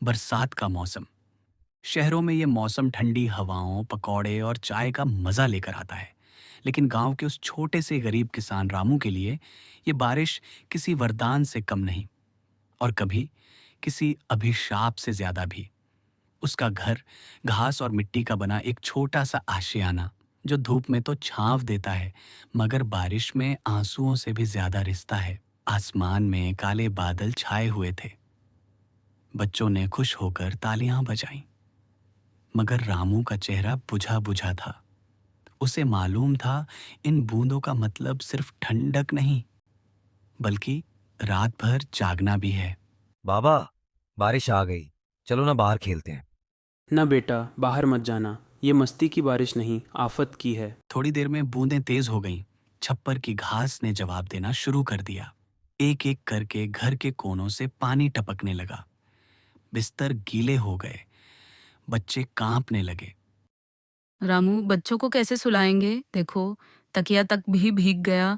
बरसात का मौसम। शहरों में ये मौसम ठंडी हवाओं, पकौड़े और चाय का मज़ा लेकर आता है। लेकिन गांव के उस छोटे से गरीब किसान रामू के लिए ये बारिश किसी वरदान से कम नहीं, और कभी किसी अभिशाप से ज़्यादा भी। उसका घर घास और मिट्टी का बना एक छोटा सा आशियाना, जो धूप में तो छांव देता है, मगर बारिश में आंसुओं से भी ज़्यादा रिश्ता है। आसमान में काले बादल छाए हुए थे। बच्चों ने खुश होकर तालियां बजाईं, मगर रामू का चेहरा बुझा बुझा था। उसे मालूम था इन बूंदों का मतलब सिर्फ ठंडक नहीं, बल्कि रात भर जागना भी है। बाबा, बारिश आ गई। चलो ना बाहर खेलते हैं। न बेटा, बाहर मत जाना। ये मस्ती की बारिश नहीं, आफत की है। थोड़ी देर में बूंदें तेज हो गईं। छप्पर की घास ने जवाब देना शुरू कर दिया। एक एक करके घर के कोनों से पानी टपकने लगा। बिस्तर गीले हो गए। बच्चे कांपने लगे। रामू, बच्चों को कैसे सुलाएंगे? देखो, तकिया तक भी भीग गया।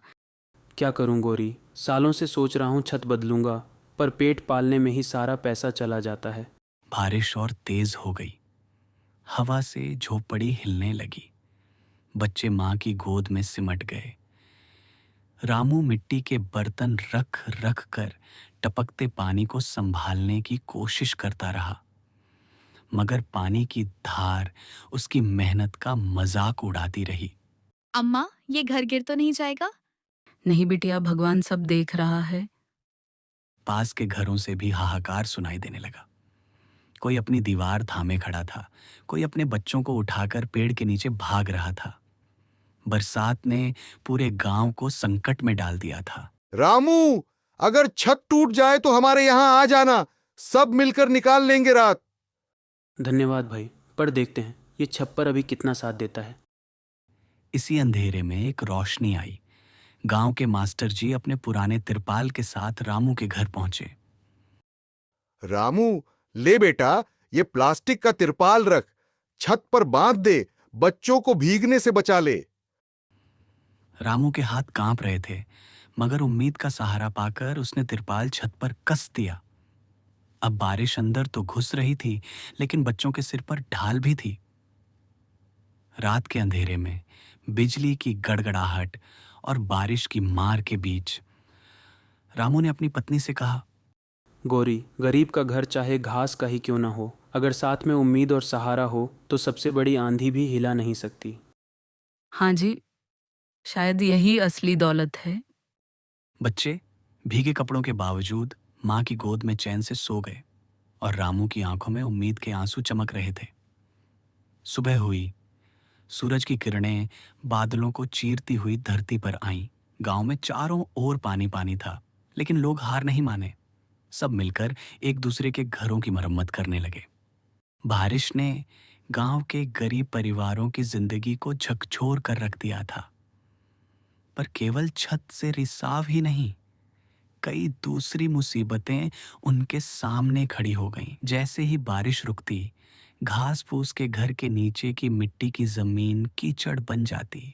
क्या करूं गौरी, सालों से सोच रहा हूं छत बदलूंगा, पर पेट पालने में ही सारा पैसा चला जाता है। बारिश और तेज हो गई। हवा से झोपड़ी हिलने लगी। बच्चे माँ की गोद में सिमट गए। रामू मिट्टी के बर्तन रख रख कर टपकते पानी को संभालने की कोशिश करता रहा, मगर पानी की धार उसकी मेहनत का मजाक उड़ाती रही। अम्मा, ये घर गिर तो नहीं जाएगा? नहीं बिटिया, भगवान सब देख रहा है। पास के घरों से भी हाहाकार सुनाई देने लगा। कोई अपनी दीवार थामे खड़ा था, कोई अपने बच्चों को उठाकर पेड़ के नीचे भाग रहा था। बरसात ने पूरे गांव को संकट में डाल दिया था। रामू, अगर छत टूट जाए तो हमारे यहां आ जाना, सब मिलकर निकाल लेंगे रात। धन्यवाद भाई, पर देखते हैं ये छप्पर अभी कितना साथ देता है। इसी अंधेरे में एक रोशनी आई। गांव के मास्टर जी अपने पुराने तिरपाल के साथ रामू के घर पहुंचे। रामू, ले बेटा, ये प्लास्टिक का तिरपाल रख, छत पर बांध दे, बच्चों को भीगने से बचा ले। रामू के हाथ कांप रहे थे, मगर उम्मीद का सहारा पाकर उसने तिरपाल छत पर कस दिया। अब बारिश अंदर तो घुस रही थी, लेकिन बच्चों के सिर पर ढाल भी थी। रात के अंधेरे में बिजली की गड़गड़ाहट और बारिश की मार के बीच रामू ने अपनी पत्नी से कहा, गौरी, गरीब का घर चाहे घास का ही क्यों ना हो, अगर साथ में उम्मीद और सहारा हो तो सबसे बड़ी आंधी भी हिला नहीं सकती। हाँ जी, शायद यही असली दौलत है। बच्चे भीगे कपड़ों के बावजूद माँ की गोद में चैन से सो गए, और रामू की आंखों में उम्मीद के आंसू चमक रहे थे। सुबह हुई। सूरज की किरणें बादलों को चीरती हुई धरती पर आईं। गांव में चारों ओर पानी पानी था, लेकिन लोग हार नहीं माने। सब मिलकर एक दूसरे के घरों की मरम्मत करने लगे। बारिश ने गांव के गरीब परिवारों की जिंदगी को झकझोर कर रख दिया था, पर केवल छत से रिसाव ही नहीं, कई दूसरी मुसीबतें उनके सामने खड़ी हो गईं। जैसे ही बारिश रुकती, घास फूस के घर के नीचे की मिट्टी की जमीन कीचड़ बन जाती।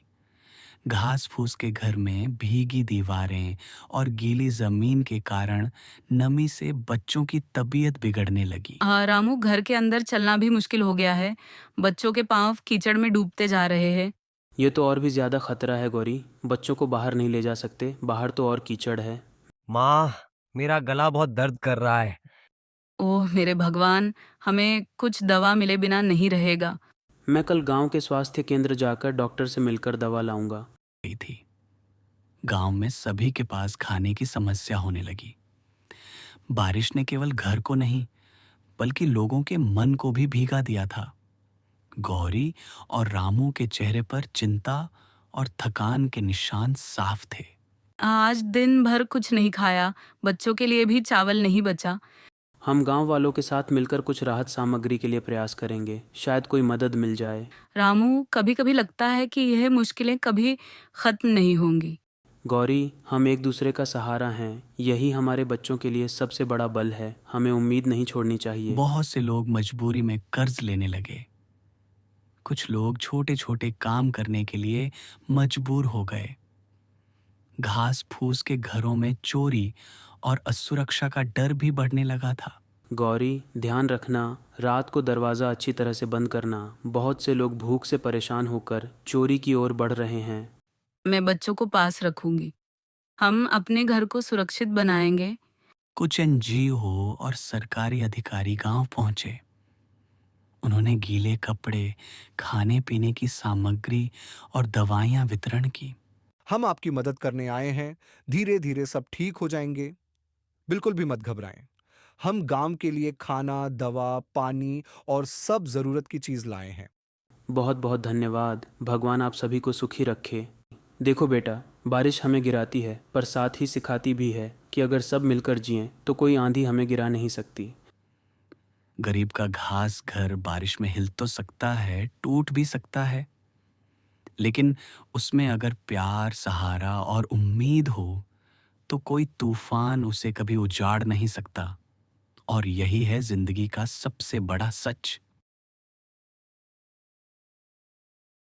घास फूस के घर में भीगी दीवारें और गीली जमीन के कारण नमी से बच्चों की तबीयत बिगड़ने लगी। रामू, घर के अंदर चलना भी मुश्किल हो गया है। बच्चों के पांव कीचड़ में डूबते जा रहे हैं। ये तो और भी ज्यादा खतरा है गौरी, बच्चों को बाहर नहीं ले जा सकते, बाहर तो और कीचड़ है। माँ, मेरा गला बहुत दर्द कर रहा है। ओह मेरे भगवान, हमें कुछ दवा मिले बिना नहीं रहेगा। मैं कल गांव के स्वास्थ्य केंद्र जाकर डॉक्टर से मिलकर दवा लाऊंगा। गई थी। गांव में सभी के पास खाने की समस्या होने लगी। बारिश ने केवल घर को नहीं, बल्कि लोगों के मन को भी भीगा दिया था। गौरी और रामू के चेहरे पर चिंता और थकान के निशान साफ थे। आज दिन भर कुछ नहीं खाया, बच्चों के लिए भी चावल नहीं बचा। हम गांव वालों के साथ मिलकर कुछ राहत सामग्री के लिए प्रयास करेंगे, शायद कोई मदद मिल जाए। रामू, कभी कभी लगता है कि यह मुश्किलें कभी खत्म नहीं होंगी। गौरी, हम एक दूसरे का सहारा हैं, यही हमारे बच्चों के लिए सबसे बड़ा बल है। हमें उम्मीद नहीं छोड़नी चाहिए। बहुत से लोग मजबूरी में कर्ज लेने लगे। कुछ लोग छोटे छोटे काम करने के लिए मजबूर हो गए। घास फूस के घरों में चोरी और असुरक्षा का डर भी बढ़ने लगा था। गौरी, ध्यान रखना, रात को दरवाज़ा अच्छी तरह से बंद करना। बहुत से लोग भूख से परेशान होकर चोरी की ओर बढ़ रहे हैं। मैं बच्चों को पास रखूंगी। हम अपने घर को सुरक्षित बनाएंगे। कुछ एनजीओ और सरकारी अधिकारी गांव पहुंचे। उन्होंने गीले कपड़े, खाने पीने की सामग्री और दवाइयां वितरण की। हम आपकी मदद करने आए हैं। धीरे धीरे सब ठीक हो जाएंगे। बिल्कुल भी मत घबराएं। हम गांव के लिए खाना, दवा, पानी और सब जरूरत की चीज लाए हैं। बहुत बहुत धन्यवाद। भगवान आप सभी को सुखी रखे। देखो बेटा, बारिश हमें गिराती है पर साथ ही सिखाती भी है कि अगर सब मिलकर जिएं तो कोई आंधी हमें गिरा नहीं सकती। गरीब का घास घर बारिश में हिल तो सकता है, टूट भी सकता है, लेकिन उसमें अगर प्यार, सहारा और उम्मीद हो तो कोई तूफान उसे कभी उजाड़ नहीं सकता। और यही है जिंदगी का सबसे बड़ा सच।